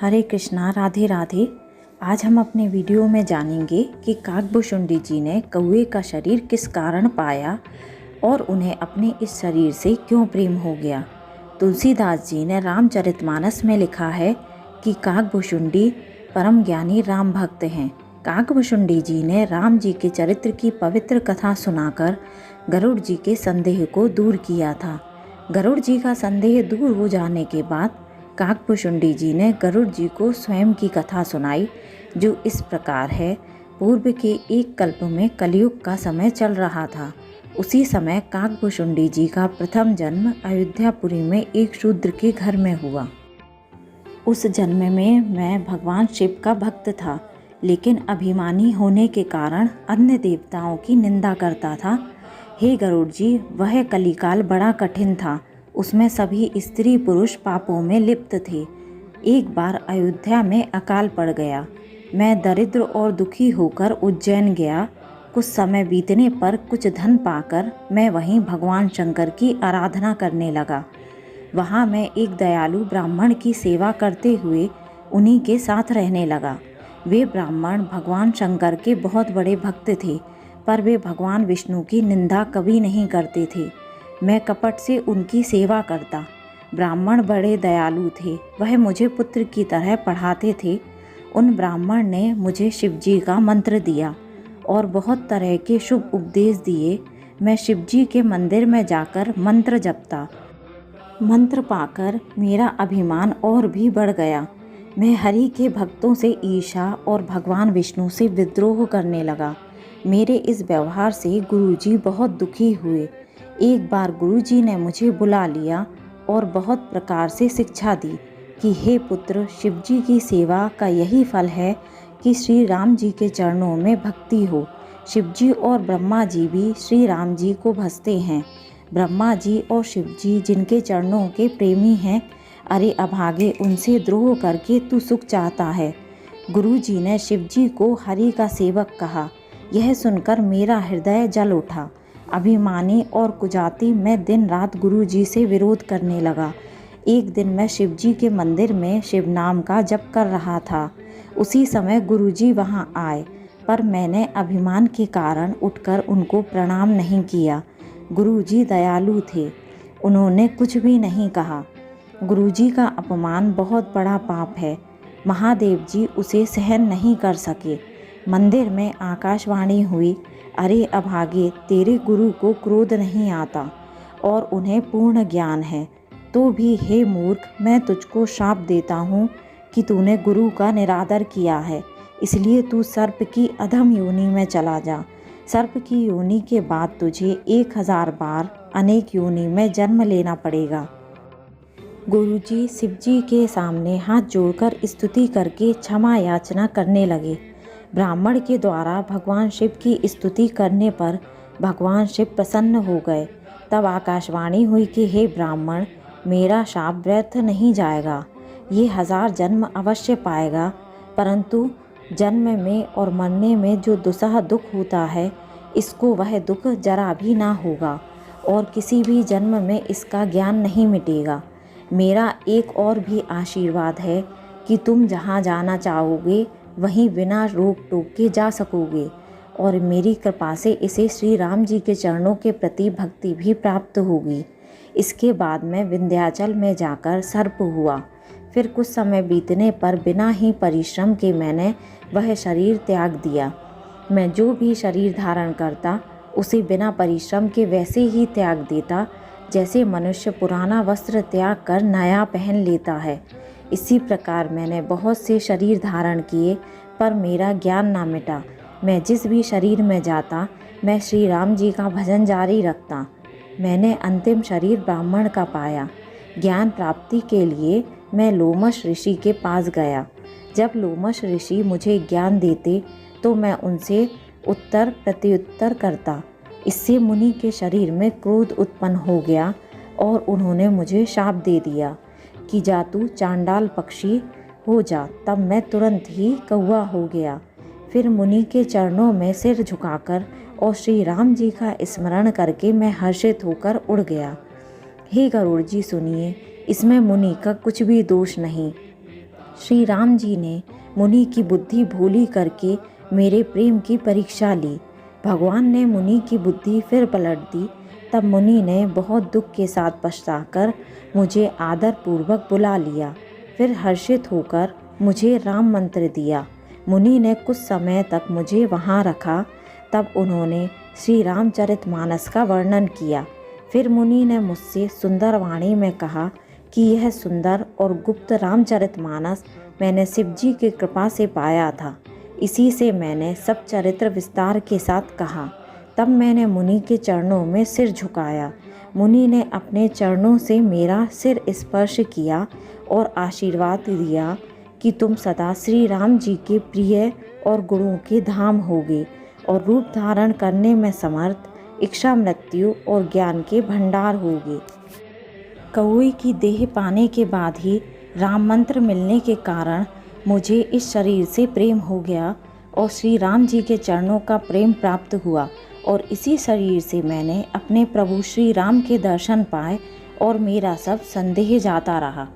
हरे कृष्णा, राधे राधे। आज हम अपने वीडियो में जानेंगे कि काकभुशुंडी जी ने कौवे का शरीर किस कारण पाया और उन्हें अपने इस शरीर से क्यों प्रेम हो गया। तुलसीदास जी ने रामचरितमानस में लिखा है कि काकभुशुंडी परम ज्ञानी राम भक्त हैं। काकभुशुंडी जी ने राम जी के चरित्र की पवित्र कथा सुनाकर गरुड़ जी के संदेह को दूर किया था। गरुड़ जी का संदेह दूर हो जाने के बाद काकभुशुंडी जी ने गरुड़ जी को स्वयं की कथा सुनाई, जो इस प्रकार है। पूर्व के एक कल्प में कलयुग का समय चल रहा था। उसी समय काकभुशुंडी जी का प्रथम जन्म अयोध्यापुरी में एक शूद्र के घर में हुआ। उस जन्म में मैं भगवान शिव का भक्त था, लेकिन अभिमानी होने के कारण अन्य देवताओं की निंदा करता था। हे गरुड़ जी, वह कलिकाल बड़ा कठिन था। उसमें सभी स्त्री पुरुष पापों में लिप्त थे। एक बार अयोध्या में अकाल पड़ गया। मैं दरिद्र और दुखी होकर उज्जैन गया। कुछ समय बीतने पर कुछ धन पाकर मैं वहीं भगवान शंकर की आराधना करने लगा। वहाँ मैं एक दयालु ब्राह्मण की सेवा करते हुए उन्हीं के साथ रहने लगा। वे ब्राह्मण भगवान शंकर के बहुत बड़े भक्त थे, पर वे भगवान विष्णु की निंदा कभी नहीं करते थे। मैं कपट से उनकी सेवा करता। ब्राह्मण बड़े दयालु थे। वह मुझे पुत्र की तरह पढ़ाते थे। उन ब्राह्मण ने मुझे शिवजी का मंत्र दिया और बहुत तरह के शुभ उपदेश दिए। मैं शिवजी के मंदिर में जाकर मंत्र जपता। मंत्र पाकर मेरा अभिमान और भी बढ़ गया। मैं हरि के भक्तों से ईर्ष्या और भगवान विष्णु से विद्रोह करने लगा। मेरे इस व्यवहार से गुरुजी बहुत दुखी हुए। एक बार गुरुजी ने मुझे बुला लिया और बहुत प्रकार से शिक्षा दी कि हे पुत्र, शिवजी की सेवा का यही फल है कि श्री राम जी के चरणों में भक्ति हो। शिवजी और ब्रह्मा जी भी श्री राम जी को भजते हैं। ब्रह्मा जी और शिवजी जिनके चरणों के प्रेमी हैं, अरे अभागे, उनसे द्रोह करके तू सुख चाहता है। गुरुजी ने शिवजी को हरि का सेवक कहा। यह सुनकर मेरा हृदय जल उठा। अभिमानी और कुजाती मैं दिन रात गुरुजी से विरोध करने लगा। एक दिन मैं शिवजी के मंदिर में शिव नाम का जप कर रहा था। उसी समय गुरुजी वहां आए, पर मैंने अभिमान के कारण उठकर उनको प्रणाम नहीं किया। गुरुजी दयालु थे, उन्होंने कुछ भी नहीं कहा। गुरुजी का अपमान बहुत बड़ा पाप है। महादेव जी उसे सहन नहीं कर सके। मंदिर में आकाशवाणी हुई, अरे अभागे, तेरे गुरु को क्रोध नहीं आता और उन्हें पूर्ण ज्ञान है, तो भी हे मूर्ख, मैं तुझको शाप देता हूँ कि तूने गुरु का निरादर किया है, इसलिए तू सर्प की अधम योनि में चला जा। सर्प की योनि के बाद तुझे 1000 बार अनेक योनि में जन्म लेना पड़ेगा। गुरुजी शिवजी के सामने हाथ जोड़कर स्तुति करके क्षमा याचना करने लगे। ब्राह्मण के द्वारा भगवान शिव की स्तुति करने पर भगवान शिव प्रसन्न हो गए। तब आकाशवाणी हुई कि हे ब्राह्मण, मेरा शाप व्यर्थ नहीं जाएगा। ये 1000 जन्म अवश्य पाएगा, परंतु जन्म में और मरने में जो दुसह दुख होता है, इसको वह दुख जरा भी ना होगा और किसी भी जन्म में इसका ज्ञान नहीं मिटेगा। मेरा एक और भी आशीर्वाद है कि तुम जहाँ जाना चाहोगे वहीं बिना रोक टोक के जा सकोगे और मेरी कृपा से इसे श्री राम जी के चरणों के प्रति भक्ति भी प्राप्त होगी। इसके बाद मैं विंध्याचल में जाकर सर्प हुआ। फिर कुछ समय बीतने पर बिना ही परिश्रम के मैंने वह शरीर त्याग दिया। मैं जो भी शरीर धारण करता उसे बिना परिश्रम के वैसे ही त्याग देता, जैसे मनुष्य पुराना वस्त्र त्याग कर नया पहन लेता है। इसी प्रकार मैंने बहुत से शरीर धारण किए, पर मेरा ज्ञान ना मिटा। मैं जिस भी शरीर में जाता, मैं श्री राम जी का भजन जारी रखता। मैंने अंतिम शरीर ब्राह्मण का पाया। ज्ञान प्राप्ति के लिए मैं लोमश ऋषि के पास गया। जब लोमश ऋषि मुझे ज्ञान देते तो मैं उनसे उत्तर प्रत्युत्तर करता। इससे मुनि के शरीर में क्रोध उत्पन्न हो गया और उन्होंने मुझे शाप दे दिया कि जा तू चांडाल पक्षी हो जा। तब मैं तुरंत ही कौवा हो गया। फिर मुनि के चरणों में सिर झुकाकर और श्री राम जी का स्मरण करके मैं हर्षित होकर उड़ गया। हे गरुड़ जी, सुनिए, इसमें मुनि का कुछ भी दोष नहीं। श्री राम जी ने मुनि की बुद्धि भोली करके मेरे प्रेम की परीक्षा ली। भगवान ने मुनि की बुद्धि फिर पलट दी। तब मुनि ने बहुत दुख के साथ पछताकर मुझे आदरपूर्वक बुला लिया। फिर हर्षित होकर मुझे राम मंत्र दिया। मुनि ने कुछ समय तक मुझे वहाँ रखा। तब उन्होंने श्री रामचरितमानस का वर्णन किया। फिर मुनि ने मुझसे सुंदर वाणी में कहा कि यह सुंदर और गुप्त रामचरितमानस मैंने शिव जी की कृपा से पाया था। इसी से मैंने सब चरित्र विस्तार के साथ कहा। तब मैंने मुनि के चरणों में सिर झुकाया। मुनि ने अपने चरणों से मेरा सिर स्पर्श किया और आशीर्वाद दिया कि तुम सदा श्री राम जी के प्रिय और गुणों के धाम होगे और रूप धारण करने में समर्थ, इच्छा मृत्यु और ज्ञान के भंडार होगे। कौवे की देह पाने के बाद ही राम मंत्र मिलने के कारण मुझे इस शरीर से प्रेम हो गया और श्री राम जी के चरणों का प्रेम प्राप्त हुआ और इसी शरीर से मैंने अपने प्रभु श्री राम के दर्शन पाए और मेरा सब संदेह जाता रहा।